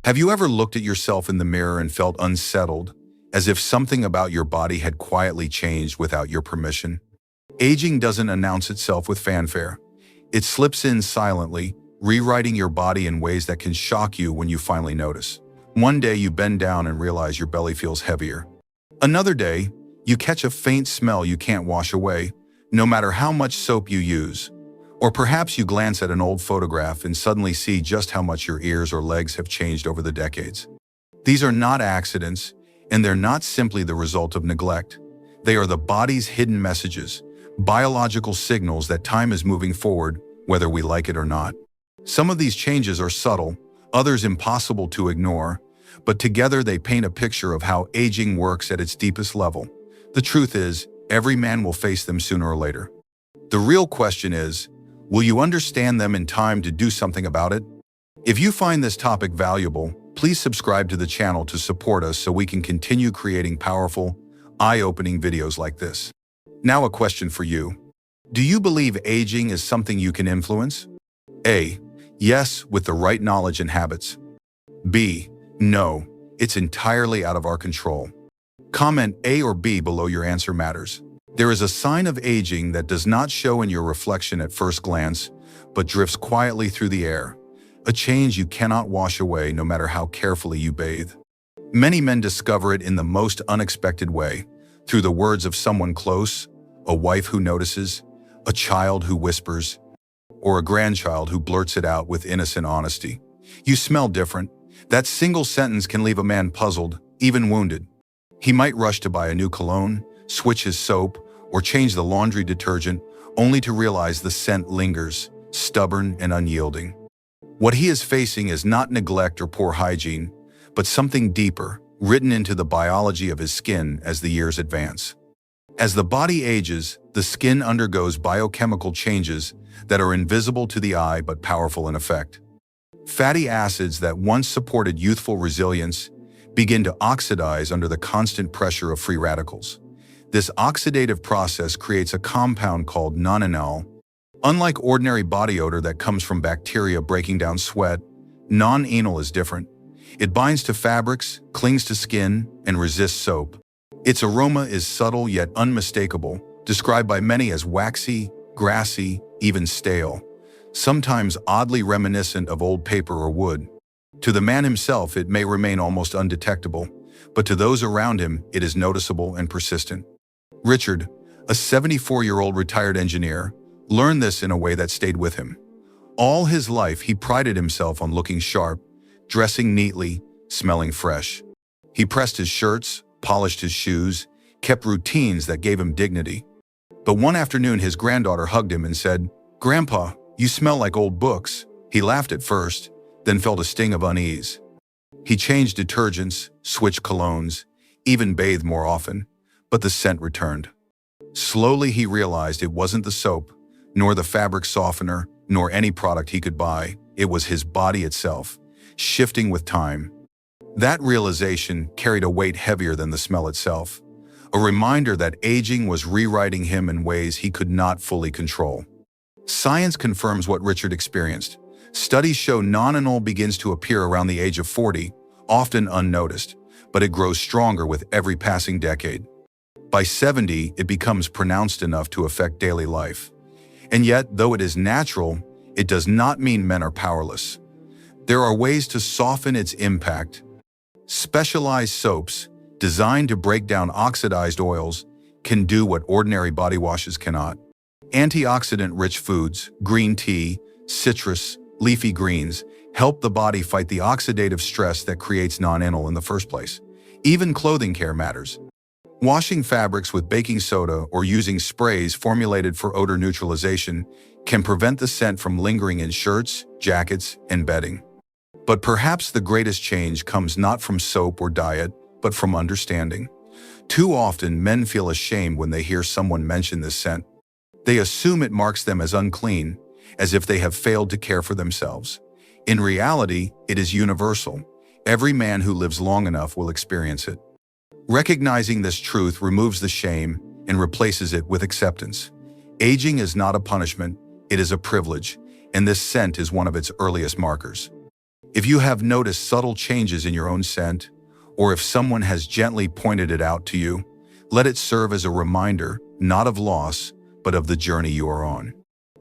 Have you ever looked at yourself in the mirror and felt unsettled, as if something about your body had quietly changed without your permission? Aging doesn't announce itself with fanfare. It slips in silently, rewriting your body in ways that can shock you when you finally notice. One day you bend down and realize your belly feels heavier. Another day, you catch a faint smell you can't wash away, no matter how much soap you use. Or perhaps you glance at an old photograph and suddenly see just how much your ears or legs have changed over the decades. These are not accidents, and they're not simply the result of neglect. They are the body's hidden messages, biological signals that time is moving forward, whether we like it or not. Some of these changes are subtle, others impossible to ignore, but together they paint a picture of how aging works at its deepest level. The truth is, every man will face them sooner or later. The real question is, will you understand them in time to do something about it? If you find this topic valuable, please subscribe to the channel to support us so we can continue creating powerful, eye-opening videos like this. Now a question for you. Do you believe aging is something you can influence? A. Yes, with the right knowledge and habits. B. No, it's entirely out of our control. Comment A or B below. Your answer matters. There is a sign of aging that does not show in your reflection at first glance, but drifts quietly through the air. A change you cannot wash away no matter how carefully you bathe. Many men discover it in the most unexpected way, through the words of someone close, a wife who notices, a child who whispers, or a grandchild who blurts it out with innocent honesty. You smell different. That single sentence can leave a man puzzled, even wounded. He might rush to buy a new cologne, switch his soap, or change the laundry detergent, only to realize the scent lingers, stubborn and unyielding. What he is facing is not neglect or poor hygiene, but something deeper, written into the biology of his skin as the years advance. As the body ages, the skin undergoes biochemical changes that are invisible to the eye but powerful in effect. Fatty acids that once supported youthful resilience begin to oxidize under the constant pressure of free radicals. This oxidative process creates a compound called non-enol. Unlike ordinary body odor that comes from bacteria breaking down sweat, non-enol is different. It binds to fabrics, clings to skin, and resists soap. Its aroma is subtle yet unmistakable, described by many as waxy, grassy, even stale, sometimes oddly reminiscent of old paper or wood. To the man himself, it may remain almost undetectable, but to those around him, it is noticeable and persistent. Richard, a 74-year-old retired engineer, learned this in a way that stayed with him. All his life, he prided himself on looking sharp, dressing neatly, smelling fresh. He pressed his shirts, polished his shoes, kept routines that gave him dignity. But one afternoon, his granddaughter hugged him and said, "Grandpa, you smell like old books." He laughed at first, then felt a sting of unease. He changed detergents, switched colognes, even bathed more often, but the scent returned. Slowly he realized it wasn't the soap, nor the fabric softener, nor any product he could buy. It was his body itself, shifting with time. That realization carried a weight heavier than the smell itself, a reminder that aging was rewriting him in ways he could not fully control. Science confirms what Richard experienced. Studies show non-enol begins to appear around the age of 40, often unnoticed, but it grows stronger with every passing decade. By 70, it becomes pronounced enough to affect daily life. And yet, though it is natural, it does not mean men are powerless. There are ways to soften its impact. Specialized soaps, designed to break down oxidized oils, can do what ordinary body washes cannot. Antioxidant-rich foods, green tea, citrus, leafy greens, help the body fight the oxidative stress that creates non-enol in the first place. Even clothing care matters. Washing fabrics with baking soda or using sprays formulated for odor neutralization can prevent the scent from lingering in shirts, jackets, and bedding. But perhaps the greatest change comes not from soap or diet, but from understanding. Too often, men feel ashamed when they hear someone mention this scent. They assume it marks them as unclean, as if they have failed to care for themselves. In reality, it is universal. Every man who lives long enough will experience it. Recognizing this truth removes the shame and replaces it with acceptance. Aging is not a punishment, it is a privilege, and this scent is one of its earliest markers. If you have noticed subtle changes in your own scent, or if someone has gently pointed it out to you, let it serve as a reminder, not of loss, but of the journey you are on.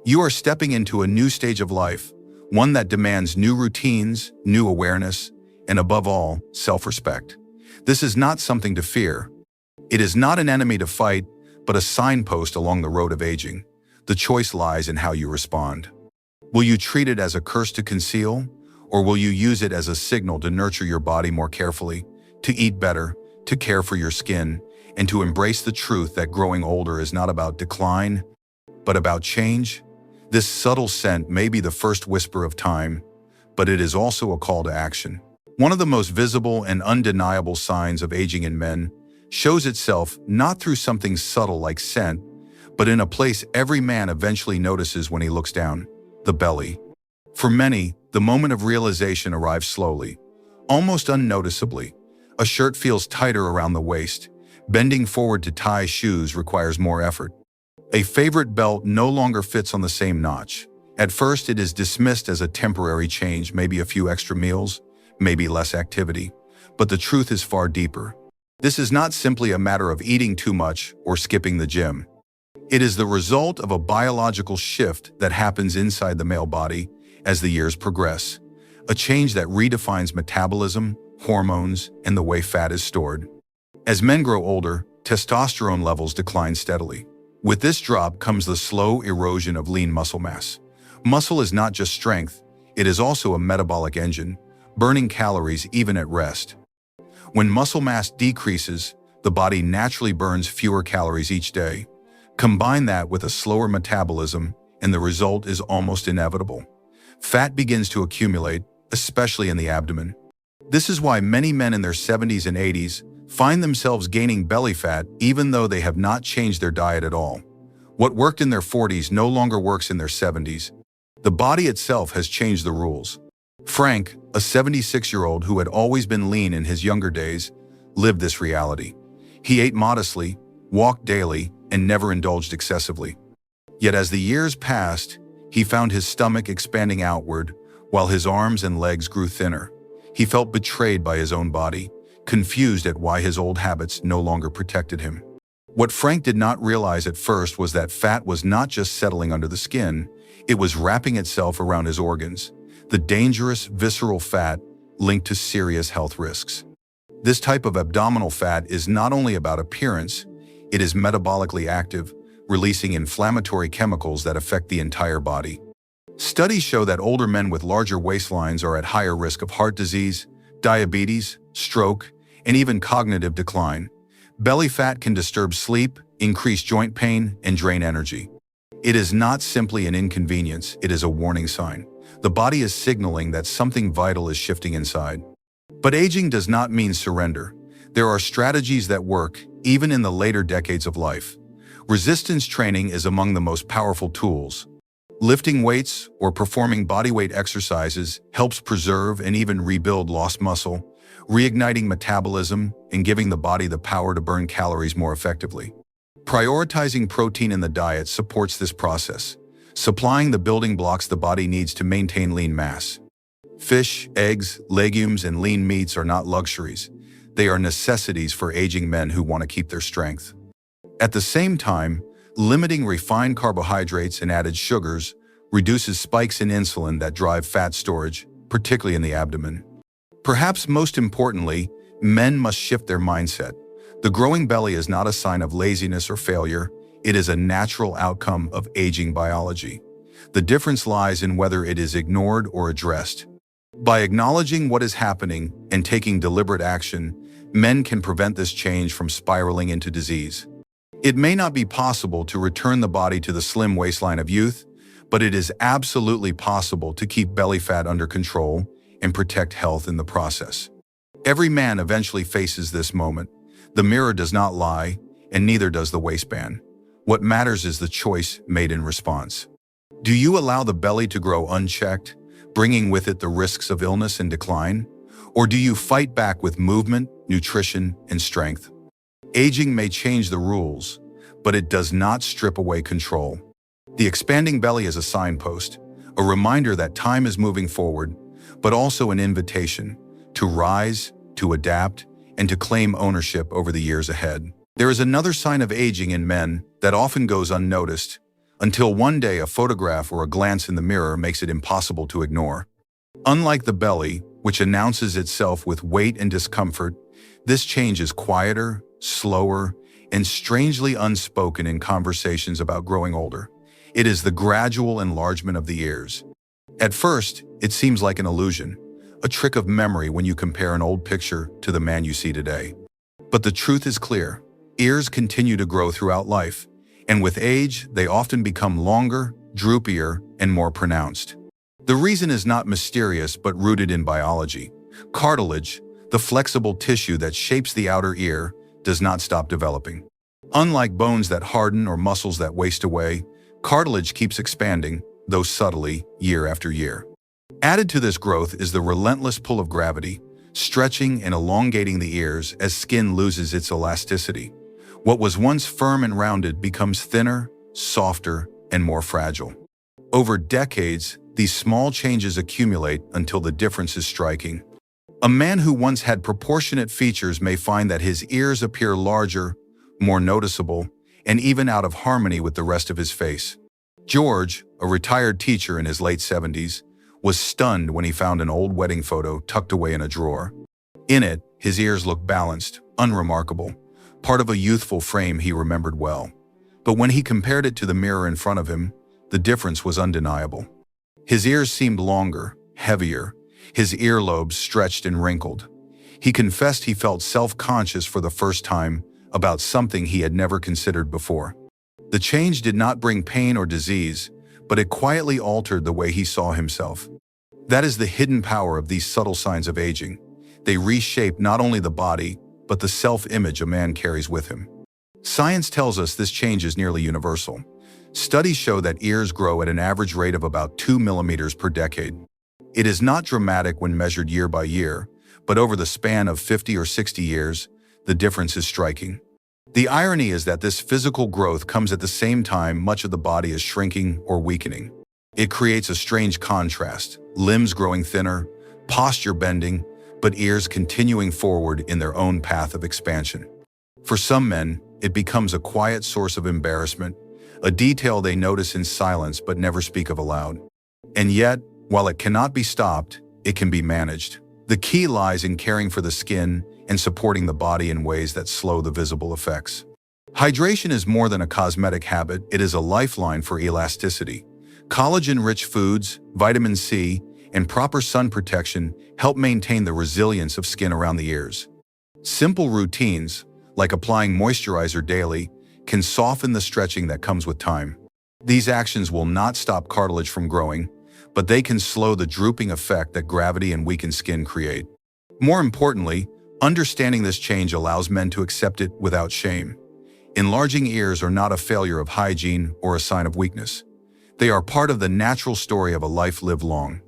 You are stepping into a new stage of life, one that demands new routines, new awareness, and above all, self-respect. This is not something to fear. It is not an enemy to fight, but a signpost along the road of aging. The choice lies in how you respond. Will you treat it as a curse to conceal, or will you use it as a signal to nurture your body more carefully, to eat better, to care for your skin, and to embrace the truth that growing older is not about decline, but about change? This subtle scent may be the first whisper of time, but it is also a call to action. One of the most visible and undeniable signs of aging in men shows itself not through something subtle like scent, but in a place every man eventually notices when he looks down: the belly. For many, the moment of realization arrives slowly, almost unnoticeably. A shirt feels tighter around the waist. Bending forward to tie shoes requires more effort. A favorite belt no longer fits on the same notch. At first, it is dismissed as a temporary change, maybe a few extra meals, maybe less activity. But the truth is far deeper. This is not simply a matter of eating too much or skipping the gym. It is the result of a biological shift that happens inside the male body as the years progress, a change that redefines metabolism, hormones, and the way fat is stored. As men grow older, testosterone levels decline steadily. With this drop comes the slow erosion of lean muscle mass. Muscle is not just strength, it is also a metabolic engine, burning calories even at rest. When muscle mass decreases, the body naturally burns fewer calories each day. Combine that with a slower metabolism, and the result is almost inevitable. Fat begins to accumulate, especially in the abdomen. This is why many men in their 70s and 80s find themselves gaining belly fat even though they have not changed their diet at all. What worked in their 40s no longer works in their 70s. The body itself has changed the rules. Frank, a 76-year-old who had always been lean in his younger days, lived this reality. He ate modestly, walked daily, and never indulged excessively. Yet as the years passed, he found his stomach expanding outward, while his arms and legs grew thinner. He felt betrayed by his own body, confused at why his old habits no longer protected him. What Frank did not realize at first was that fat was not just settling under the skin, it was wrapping itself around his organs, the dangerous visceral fat linked to serious health risks. This type of abdominal fat is not only about appearance, it is metabolically active, releasing inflammatory chemicals that affect the entire body. Studies show that older men with larger waistlines are at higher risk of heart disease, diabetes, stroke, and even cognitive decline. Belly fat can disturb sleep, increase joint pain, and drain energy. It is not simply an inconvenience, it is a warning sign. The body is signaling that something vital is shifting inside. But aging does not mean surrender. There are strategies that work, even in the later decades of life. Resistance training is among the most powerful tools. Lifting weights or performing bodyweight exercises helps preserve and even rebuild lost muscle, reigniting metabolism and giving the body the power to burn calories more effectively. Prioritizing protein in the diet supports this process, supplying the building blocks the body needs to maintain lean mass. Fish, eggs, legumes, and lean meats are not luxuries. They are necessities for aging men who want to keep their strength. At the same time, limiting refined carbohydrates and added sugars reduces spikes in insulin that drive fat storage, particularly in the abdomen. Perhaps most importantly, men must shift their mindset. The growing belly is not a sign of laziness or failure, it is a natural outcome of aging biology. The difference lies in whether it is ignored or addressed. By acknowledging what is happening and taking deliberate action, men can prevent this change from spiraling into disease. It may not be possible to return the body to the slim waistline of youth, but it is absolutely possible to keep belly fat under control and protect health in the process. Every man eventually faces this moment. The mirror does not lie, and neither does the waistband. What matters is the choice made in response. Do you allow the belly to grow unchecked, bringing with it the risks of illness and decline? Or do you fight back with movement, nutrition, and strength? Aging may change the rules, but it does not strip away control. The expanding belly is a signpost, a reminder that time is moving forward, but also an invitation to rise, to adapt, and to claim ownership over the years ahead. There is another sign of aging in men that often goes unnoticed, until one day a photograph or a glance in the mirror makes it impossible to ignore. Unlike the belly, which announces itself with weight and discomfort, this change is quieter, slower, and strangely unspoken in conversations about growing older. It is the gradual enlargement of the ears. At first, it seems like an illusion, a trick of memory when you compare an old picture to the man you see today. But the truth is clear. Ears continue to grow throughout life, and with age, they often become longer, droopier, and more pronounced. The reason is not mysterious but rooted in biology. Cartilage, the flexible tissue that shapes the outer ear, does not stop developing. Unlike bones that harden or muscles that waste away, cartilage keeps expanding, though subtly, year after year. Added to this growth is the relentless pull of gravity, stretching and elongating the ears as skin loses its elasticity. What was once firm and rounded becomes thinner, softer, and more fragile. Over decades, these small changes accumulate until the difference is striking. A man who once had proportionate features may find that his ears appear larger, more noticeable, and even out of harmony with the rest of his face. George, a retired teacher in his late 70s, was stunned when he found an old wedding photo tucked away in a drawer. In it, his ears looked balanced, unremarkable, part of a youthful frame he remembered well. But when he compared it to the mirror in front of him, the difference was undeniable. His ears seemed longer, heavier, his earlobes stretched and wrinkled. He confessed he felt self-conscious for the first time about something he had never considered before. The change did not bring pain or disease, but it quietly altered the way he saw himself. That is the hidden power of these subtle signs of aging. They reshape not only the body, but the self-image a man carries with him. Science tells us this change is nearly universal. Studies show that ears grow at an average rate of about 2 millimeters per decade. It is not dramatic when measured year by year, but over the span of 50 or 60 years, the difference is striking. The irony is that this physical growth comes at the same time much of the body is shrinking or weakening. It creates a strange contrast, limbs growing thinner, posture bending, but ears continuing forward in their own path of expansion. For some men, it becomes a quiet source of embarrassment, a detail they notice in silence but never speak of aloud. And yet, while it cannot be stopped, it can be managed. The key lies in caring for the skin and supporting the body in ways that slow the visible effects. Hydration is more than a cosmetic habit, it is a lifeline for elasticity. Collagen-rich foods, vitamin C, and proper sun protection help maintain the resilience of skin around the ears. Simple routines, like applying moisturizer daily, can soften the stretching that comes with time. These actions will not stop cartilage from growing, but they can slow the drooping effect that gravity and weakened skin create. More importantly, understanding this change allows men to accept it without shame. Enlarging ears are not a failure of hygiene or a sign of weakness. They are part of the natural story of a life lived long.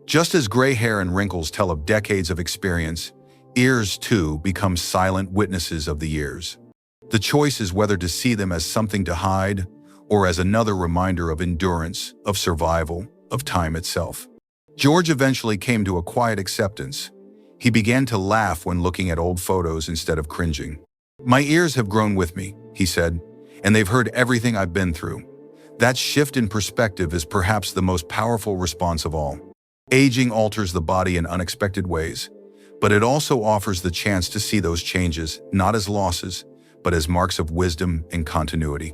Just as gray hair and wrinkles tell of decades of experience, ears too become silent witnesses of the years. The choice is whether to see them as something to hide or as another reminder of endurance, of survival, of time itself. George eventually came to a quiet acceptance. He began to laugh when looking at old photos instead of cringing. "My ears have grown with me," he said, "and they've heard everything I've been through." That shift in perspective is perhaps the most powerful response of all. Aging alters the body in unexpected ways, but it also offers the chance to see those changes not as losses, but as marks of wisdom and continuity.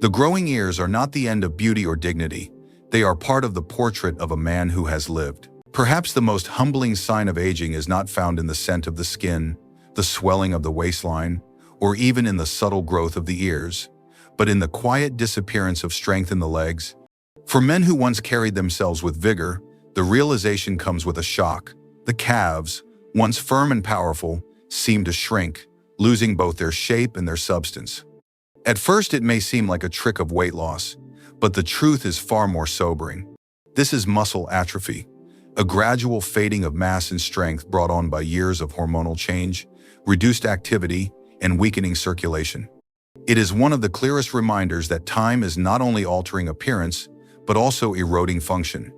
The growing ears are not the end of beauty or dignity. They are part of the portrait of a man who has lived. Perhaps the most humbling sign of aging is not found in the scent of the skin, the swelling of the waistline, or even in the subtle growth of the ears, but in the quiet disappearance of strength in the legs. For men who once carried themselves with vigor, the realization comes with a shock. The calves, once firm and powerful, seem to shrink, losing both their shape and their substance. At first, it may seem like a trick of weight loss, but the truth is far more sobering. This is muscle atrophy, a gradual fading of mass and strength brought on by years of hormonal change, reduced activity, and weakening circulation. It is one of the clearest reminders that time is not only altering appearance, but also eroding function.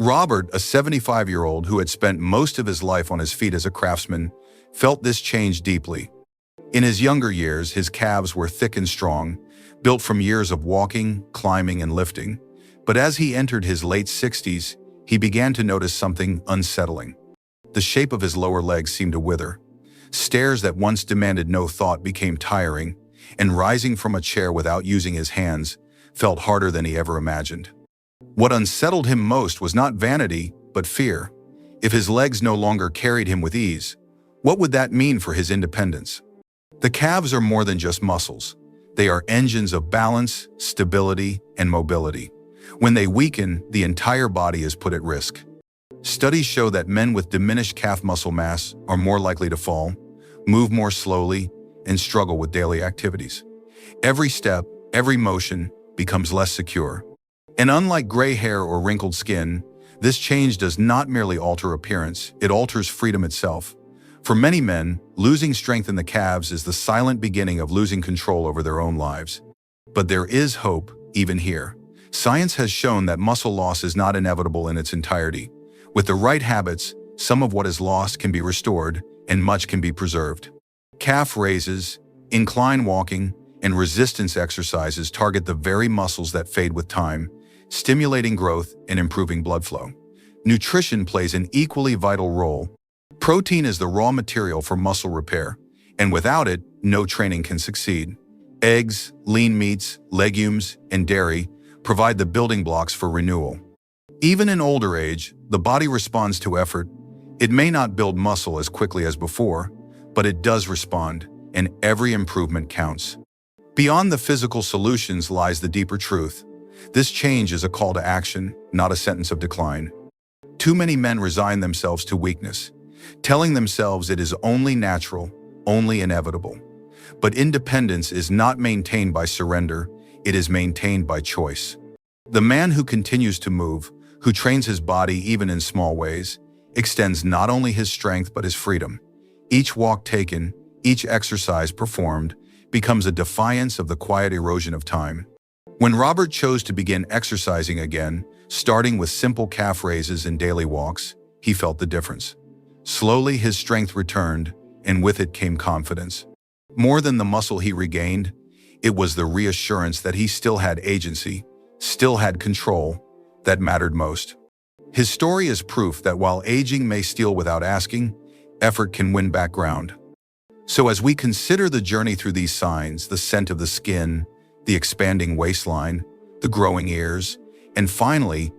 Robert, a 75-year-old who had spent most of his life on his feet as a craftsman, felt this change deeply. In his younger years, his calves were thick and strong, built from years of walking, climbing, and lifting. But as he entered his late 60s, he began to notice something unsettling. The shape of his lower legs seemed to wither. Stairs that once demanded no thought became tiring, and rising from a chair without using his hands felt harder than he ever imagined. What unsettled him most was not vanity, but fear. If his legs no longer carried him with ease, what would that mean for his independence? The calves are more than just muscles. They are engines of balance, stability, and mobility. When they weaken, the entire body is put at risk. Studies show that men with diminished calf muscle mass are more likely to fall, move more slowly, and struggle with daily activities. Every step, every motion becomes less secure. And unlike gray hair or wrinkled skin, this change does not merely alter appearance, it alters freedom itself. For many men, losing strength in the calves is the silent beginning of losing control over their own lives. But there is hope, even here. Science has shown that muscle loss is not inevitable in its entirety. With the right habits, some of what is lost can be restored, and much can be preserved. Calf raises, incline walking, and resistance exercises target the very muscles that fade with time, stimulating growth and improving blood flow. Nutrition plays an equally vital role. Protein is the raw material for muscle repair, and without it, no training can succeed. Eggs, lean meats, legumes, and dairy provide the building blocks for renewal. Even in older age, the body responds to effort. It may not build muscle as quickly as before, but it does respond, and every improvement counts. Beyond the physical solutions lies the deeper truth. This change is a call to action, not a sentence of decline. Too many men resign themselves to weakness, telling themselves it is only natural, only inevitable. But independence is not maintained by surrender, it is maintained by choice. The man who continues to move, who trains his body even in small ways, extends not only his strength but his freedom. Each walk taken, each exercise performed, becomes a defiance of the quiet erosion of time. When Robert chose to begin exercising again, starting with simple calf raises and daily walks, he felt the difference. Slowly his strength returned, and with it came confidence. More than the muscle he regained, it was the reassurance that he still had agency, still had control, that mattered most. His story is proof that while aging may steal without asking, effort can win back ground. So as we consider the journey through these signs, the scent of the skin, the expanding waistline, the growing ears, and finally,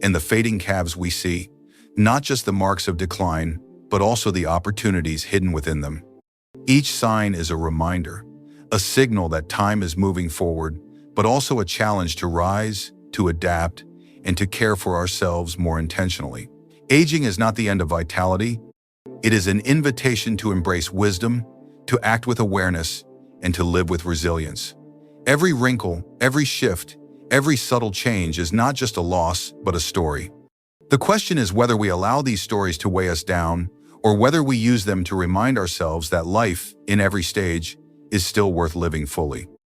in the fading calves we see, not just the marks of decline, but also the opportunities hidden within them. Each sign is a reminder, a signal that time is moving forward, but also a challenge to rise, to adapt, and to care for ourselves more intentionally. Aging is not the end of vitality. It is an invitation to embrace wisdom, to act with awareness, and to live with resilience. Every wrinkle, every shift, every subtle change is not just a loss, but a story. The question is whether we allow these stories to weigh us down, or whether we use them to remind ourselves that life, in every stage, is still worth living fully.